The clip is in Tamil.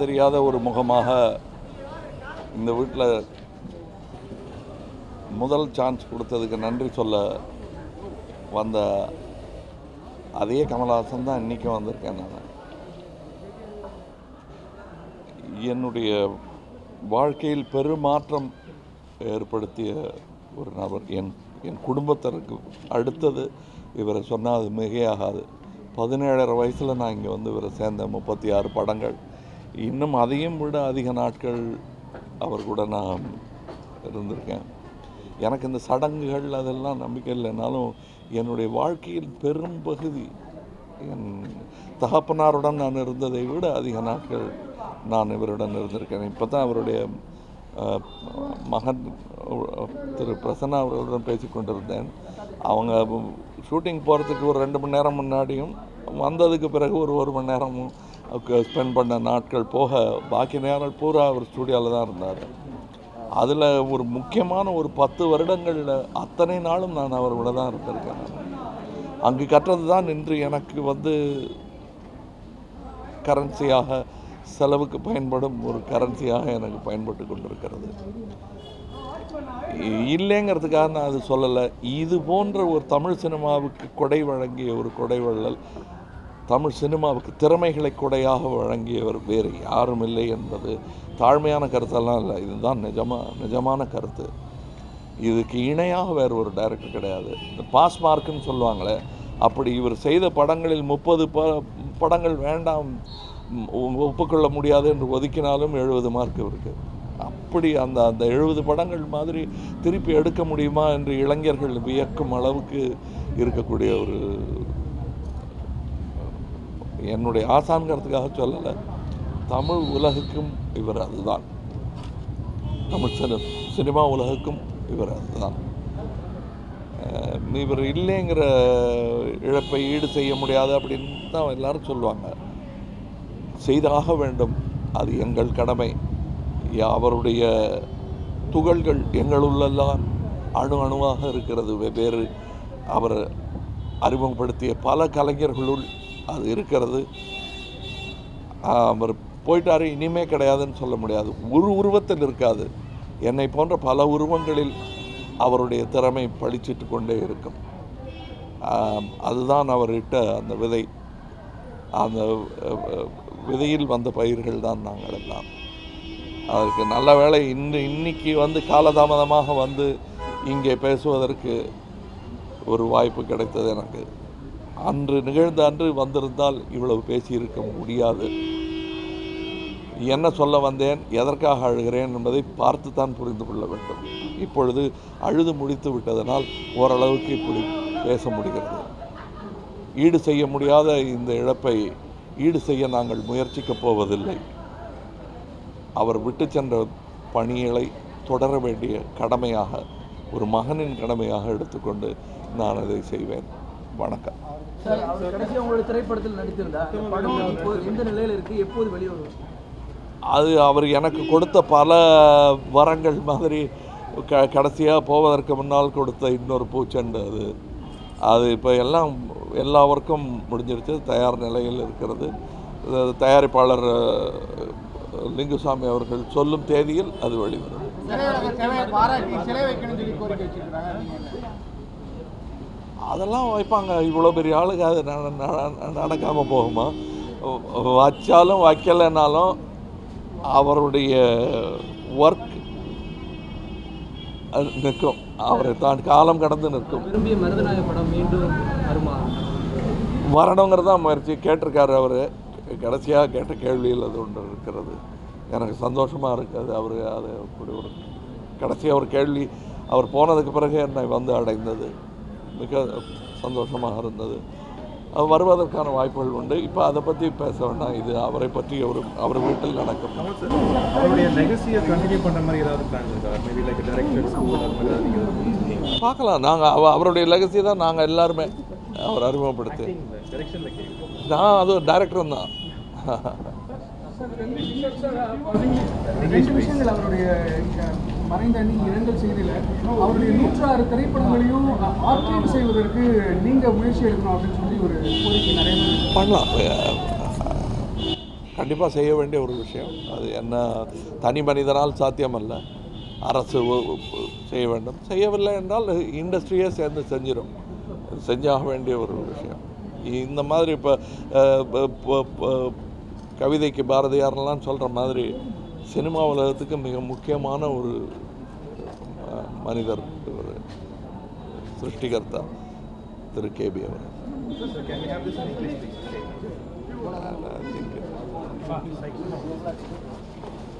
அடையாளம் தெரியாத ஒரு முகமாக இந்த வீட்டில் முதல் சான்ஸ் கொடுத்ததுக்கு நன்றி சொல்ல வந்த அதே கமலஹாசன் தான் இன்றைக்கும் வந்திருக்கேன். நான் என்னுடைய வாழ்க்கையில் பெருமாற்றம் ஏற்படுத்திய ஒரு நபர். என் குடும்பத்திற்கு அடுத்தது இவரை சொன்னால் அது மிகையாகாது. 17.5 வயசில் நான் இங்கே வந்து இவரை சேர்ந்த 36 படங்கள், இன்னும் அதையும் விட அதிக நாட்கள் அவர் கூட நான் இருந்திருக்கேன். எனக்கு இந்த சடங்குகள் அதெல்லாம் நம்பிக்கை இல்லைனாலும் என்னுடைய வாழ்க்கையில் பெரும் பகுதி என் தகப்பனாருடன் நான் இருந்ததை விட அதிக நாட்கள் நான் இவருடன் இருந்திருக்கேன். இப்போ தான் அவருடைய மகன் திரு பிரசன்னா அவர்களுடன் பேசி கொண்டிருந்தேன். அவங்க ஷூட்டிங் போகிறதுக்கு ஒரு 2 மணி நேரம் முன்னாடியும் வந்ததுக்கு பிறகு ஒரு மணி நேரமும் ஸ்பெண்ட் பண்ண நாட்கள் போக பாக்கி நேரம் பூரா அவர் ஸ்டூடியோவில் தான் இருந்தார். அதில் ஒரு முக்கியமான ஒரு 10 வருடங்களில் அத்தனை நாளும் நான் அவரோட தான் இருந்திருக்கேன். அங்கு கற்றது தான் இன்று எனக்கு வந்து கரன்சியாக, செலவுக்கு பயன்படும் ஒரு கரன்சியாக எனக்கு பயன்பட்டு கொண்டிருக்கிறது. இல்லைங்கிறதுக்காக நான் அது சொல்லலை. இது போன்ற ஒரு தமிழ் சினிமாவுக்கு கொடை வழங்கிய ஒரு கொடைவள்ளல், தமிழ் சினிமாவுக்கு திறமைகளை கொடையாக வழங்கியவர் வேறு யாரும் இல்லை என்பது தாழ்மையான கருத்தெல்லாம் இல்லை. இதுதான் நிஜமான கருத்து. இதுக்கு இணையாக வேறு ஒரு டைரக்டர் கிடையாது. இந்த பாஸ் மார்க்குன்னு சொல்லுவாங்களே, அப்படி இவர் செய்த படங்களில் 30 படங்கள் வேண்டாம், ஒப்புக்கொள்ள முடியாது என்று ஒதுக்கினாலும் 70 மார்க் இருக்குது. அப்படி அந்த 70 படங்கள் மாதிரி திருப்பி எடுக்க முடியுமா என்று இளைஞர்கள் வியக்கும் அளவுக்கு இருக்கக்கூடிய ஒரு, என்னுடைய ஆசான்கிறதுக்காக சொல்லலை, தமிழ் உலகுக்கும் இவர் அதுதான், தமிழ் சினிமா உலகுக்கும் இவர் அதுதான். இவர் இல்லைங்கிற இழப்பை ஈடு செய்ய முடியாது அப்படின்னு தான் எல்லாரும் சொல்லுவாங்க. செய்தாக வேண்டும், அது எங்கள் கடமை. அவருடைய துகள்கள் எங்களுள்ளெல்லாம் அணுவாக இருக்கிறது. வெவ்வேறு அவர் அறிமுகப்படுத்திய பல கலைஞர்களுள் அது இருக்கிறது. அவர் போயிட்டாரு, இனிமே கிடையாதுன்னு சொல்ல முடியாது. ஒரு உருவத்தில் இருக்காது. என்னை போன்ற பல உருவங்களில் அவருடைய திறமை பளிச்சிட்டு கொண்டே இருக்கும். அதுதான் அவர் இட்ட அந்த விதை. அந்த விதையில் வந்த பயிர்கள் தான் நாங்கள் எல்லாம். அதற்கு நல்ல வேளை இன்னைக்கு வந்து காலதாமதமாக வந்து இங்கே பேசுவதற்கு ஒரு வாய்ப்பு கிடைத்தது எனக்கு. அன்று நிகழ்ந்த அன்று வந்திருந்தால் இவ்வளவு பேசியிருக்க முடியாது. என்ன சொல்ல வந்தேன், எதற்காக அழுகிறேன் என்பதை பார்த்து தான் புரிந்து கொள்ள வேண்டும். இப்பொழுது அழுது முடித்து விட்டதனால் ஓரளவுக்கு இப்படி பேச முடிகிறது. ஈடு செய்ய முடியாத இந்த இழப்பை ஈடு செய்ய நாங்கள் முயற்சிக்கப் போவதில்லை. அவர் விட்டு சென்ற பணிகளை தொடர வேண்டிய கடமையாக, ஒரு மகனின் கடமையாக எடுத்துக்கொண்டு நான் அதை செய்வேன். வணக்கம். அது அவர் எனக்கு கொடுத்த பல வரங்கள் மாதிரி கடைசியாக போவதற்கு முன்னால் கொடுத்த இன்னொரு பூச்செண்டு அது இப்போ எல்லாருக்கும் முடிஞ்சிருச்சு, தயார் நிலையில் இருக்கிறது. தயாரிப்பாளர் லிங்குசாமி அவர்கள் சொல்லும் தேதியில் அது வெளிவரும். அதெல்லாம் வைப்பாங்க. இவ்வளோ பெரிய ஆளுங்க அது நடக்காமல் போகுமா? வச்சாலும் வைக்கலைன்னாலும் அவருடைய ஒர்க் நிற்கும். அவரை தான் காலம் கடந்து நிற்கும். வரணுங்கிறது தான் முயற்சி. கேட்டிருக்காரு அவர். கடைசியாக கேட்ட கேள்வியில் அது ஒன்று இருக்கிறது. எனக்கு சந்தோஷமாக இருக்குது. அவர் அது அப்படி ஒரு கடைசியாக ஒரு கேள்வி அவர் போனதுக்கு பிறகு என்னை வந்து அடைந்தது. மிக சந்தோஷமாக இருந்தது. வருவதற்கான வாய்ப்புகள் உண்டு. இப்போ அதை பற்றி பேச வேண்டாம். இது அவரை பற்றி அவர் வீட்டில் நடக்கும். பார்க்கலாம். நாங்கள் அவருடைய லெகசி தான் நாங்கள் எல்லாருமே அவர் அறிமுகப்படுத்தி. நான் அது டைரக்டரும் தான். அவருடைய மறைந்த இரங்கல் செய்தியில் அவருடைய 106 திரைப்படங்களையும் ஆர்கைவ் செய்வதற்கு நீங்கள் முயற்சி எடுக்கணும் அப்படின்னு சொல்லி ஒரு கோரிக்கை நிறைய பண்ணலாம். கண்டிப்பாக செய்ய வேண்டிய ஒரு விஷயம். அது என்ன தனி மனிதனால் சாத்தியமல்ல. அரசு செய்ய வேண்டும். செய்யவில்லை என்றால் இண்டஸ்ட்ரியே சேர்ந்து செஞ்சிடும். செஞ்சாக வேண்டிய ஒரு விஷயம். இந்த மாதிரி இப்போ கவிதைக்கு பாரதியார்லாம் சொல்கிற மாதிரி சினிமா உலகத்துக்கு மிக முக்கியமான ஒரு மனிதர், ஒரு சிருஷ்டிகர்த்தா திரு KB அவர். I think